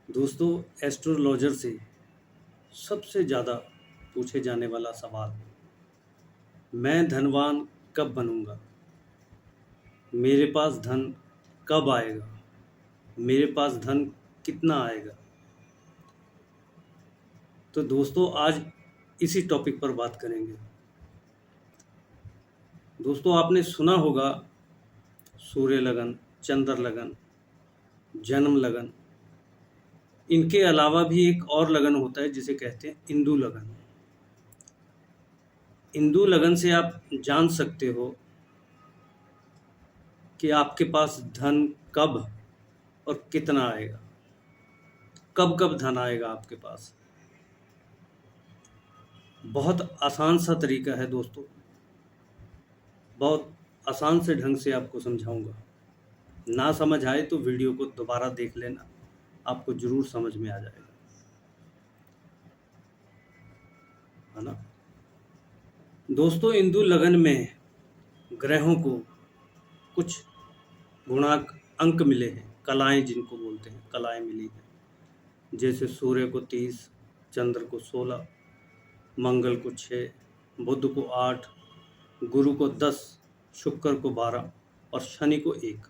दोस्तों, एस्ट्रोलॉजर से सबसे ज़्यादा पूछे जाने वाला सवाल, मैं धनवान कब बनूंगा? मेरे पास धन कब आएगा? मेरे पास धन कितना आएगा? तो दोस्तों, आज इसी टॉपिक पर बात करेंगे। दोस्तों, आपने सुना होगा सूर्य लगन, चंद्र लगन, जन्म लगन। इनके अलावा भी एक और लगन होता है जिसे कहते हैं इंदु लगन। इंदु लगन से आप जान सकते हो कि आपके पास धन कब और कितना आएगा। कब कब धन आएगा आपके पास। बहुत आसान सा तरीका है दोस्तों, बहुत आसान से ढंग से आपको समझाऊंगा। ना समझ आए तो वीडियो को दोबारा देख लेना, आपको ज़रूर समझ में आ जाएगा, है ना। दोस्तों, इंदु लगन में ग्रहों को कुछ गुणांक अंक मिले हैं, कलाएं जिनको बोलते हैं, कलाएं मिली हैं। जैसे सूर्य को 30, चंद्र को 16, मंगल को 6, बुध को 8, गुरु को 10, शुक्र को 12 और शनि को 1।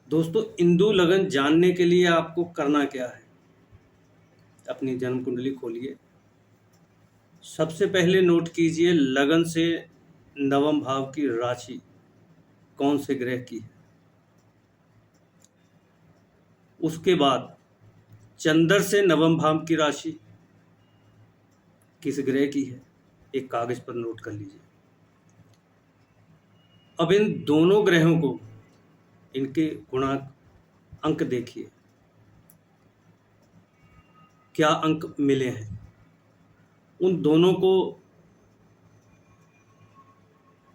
दोस्तों, इंदु लगन जानने के लिए आपको करना क्या है? अपनी जन्म कुंडली खोलिए। सबसे पहले नोट कीजिए लगन से नवम भाव की राशि कौन से ग्रह की है। उसके बाद चंद्र से नवम भाव की राशि किस ग्रह की है, एक कागज पर नोट कर लीजिए। अब इन दोनों ग्रहों को, इनके गुणांक अंक देखिए, क्या अंक मिले हैं। उन दोनों को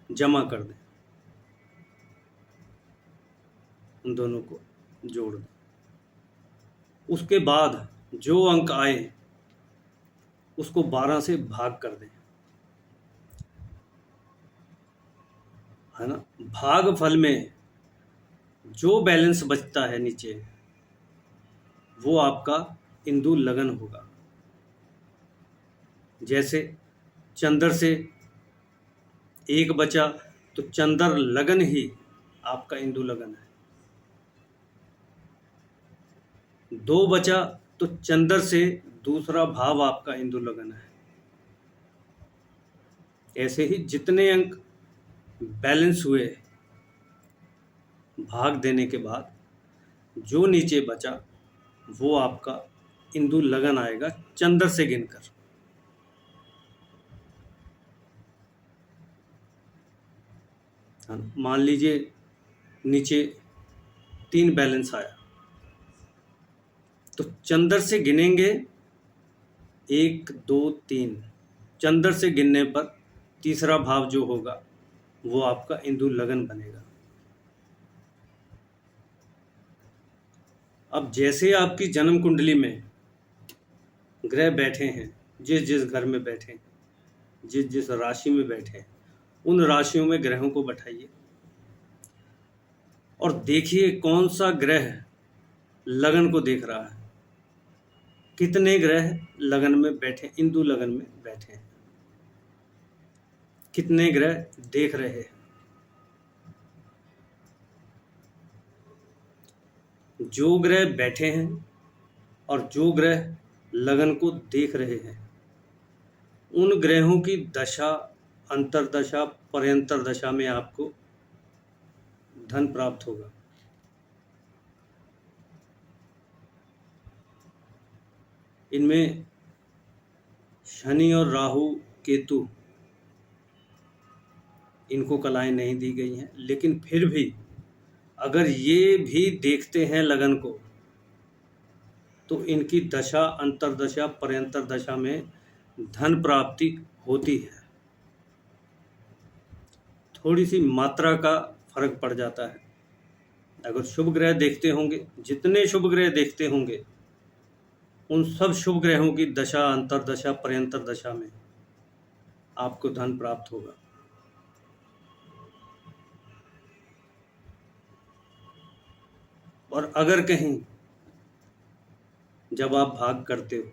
जमा कर दें, उन दोनों को जोड़ दें। उसके बाद जो अंक आए उसको 12 से भाग कर दें, है ना। भागफल में जो बैलेंस बचता है नीचे, वो आपका इंदु लगन होगा। जैसे चंद्र से 1 बचा तो चंद्र लगन ही आपका इंदु लगन है। 2 बचा तो चंद्र से दूसरा भाव आपका इंदु लगन है। ऐसे ही जितने अंक बैलेंस हुए, भाग देने के बाद जो नीचे बचा वो आपका इंदु लगन आएगा, चंद्र से गिनकर। मान लीजिए नीचे 3 बैलेंस आया, तो चंद्र से गिनेंगे 1 2 3। चंद्र से गिनने पर तीसरा भाव जो होगा वो आपका इंदु लगन बनेगा। अब जैसे आपकी जन्म कुंडली में ग्रह बैठे हैं, जिस जिस घर में बैठे हैं, जिस जिस राशि में बैठे हैं, उन राशियों में ग्रहों को बैठाइए और देखिए कौन सा ग्रह लगन को देख रहा है। कितने ग्रह लगन में बैठे, इंदु लगन में बैठे हैं, कितने ग्रह देख रहे हैं। जो ग्रह बैठे हैं और जो ग्रह लगन को देख रहे हैं, उन ग्रहों की दशा, अंतरदशा, पर्यंतर दशा में आपको धन प्राप्त होगा। इनमें शनि और राहु केतु, इनको कलाएं नहीं दी गई हैं, लेकिन फिर भी अगर ये भी देखते हैं लगन को, तो इनकी दशा, अंतरदशा, पर्यंतर दशा में धन प्राप्ति होती है। थोड़ी सी मात्रा का फर्क पड़ जाता है। अगर शुभ ग्रह देखते होंगे, जितने शुभ ग्रह देखते होंगे, उन सब शुभ ग्रहों की दशा, अंतरदशा, पर्यंतर दशा में आपको धन प्राप्त होगा। और अगर कहीं जब आप भाग करते हो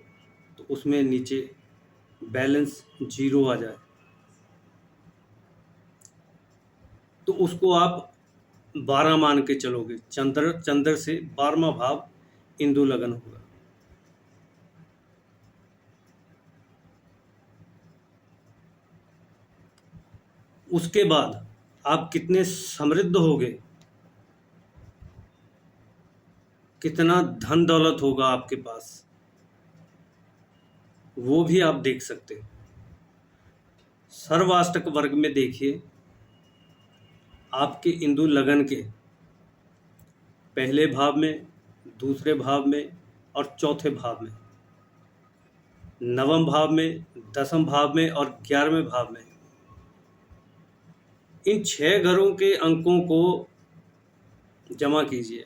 तो उसमें नीचे बैलेंस 0 आ जाए तो उसको आप 12 मान के चलोगे। चंद्र से 12वां भाव इंदु लगन होगा। उसके बाद आप कितने समृद्ध होगे, कितना धन दौलत होगा आपके पास, वो भी आप देख सकते हो। सर्वाष्टक वर्ग में देखिए, आपके इंदु लगन के पहले भाव में, दूसरे भाव में और चौथे भाव में, नवम भाव में, दसम भाव में और 11वें भाव में, इन 6 घरों के अंकों को जमा कीजिए।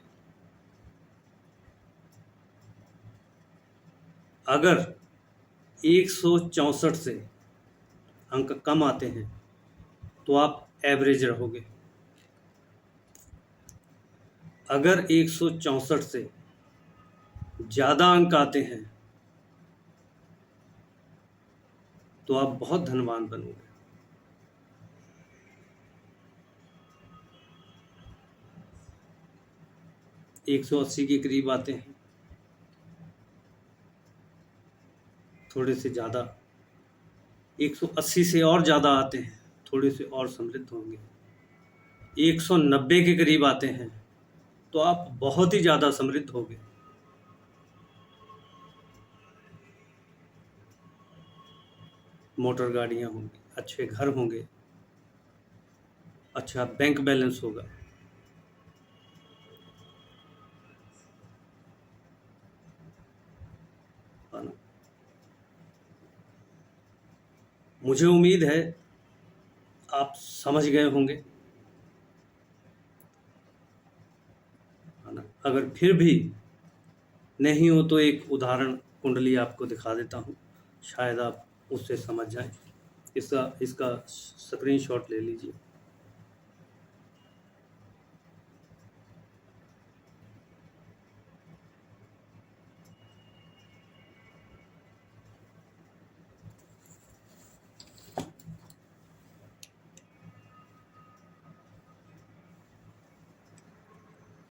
अगर 164 से अंक कम आते हैं तो आप एवरेज रहोगे। अगर 164 से ज़्यादा अंक आते हैं तो आप बहुत धनवान बनोगे। 180 के करीब आते हैं, थोड़े से ज़्यादा, 180 से और ज़्यादा आते हैं, थोड़े से और समृद्ध होंगे। 190 के करीब आते हैं तो आप बहुत ही ज़्यादा समृद्ध होगे। मोटर गाड़ियाँ होंगी, अच्छे घर होंगे, अच्छा बैंक बैलेंस होगा। है ना? मुझे उम्मीद है आप समझ गए होंगे। है ना? अगर फिर भी नहीं हो तो एक उदाहरण कुंडली आपको दिखा देता हूँ, शायद आप उससे समझ जाएं। इसका स्क्रीनशॉट ले लीजिए।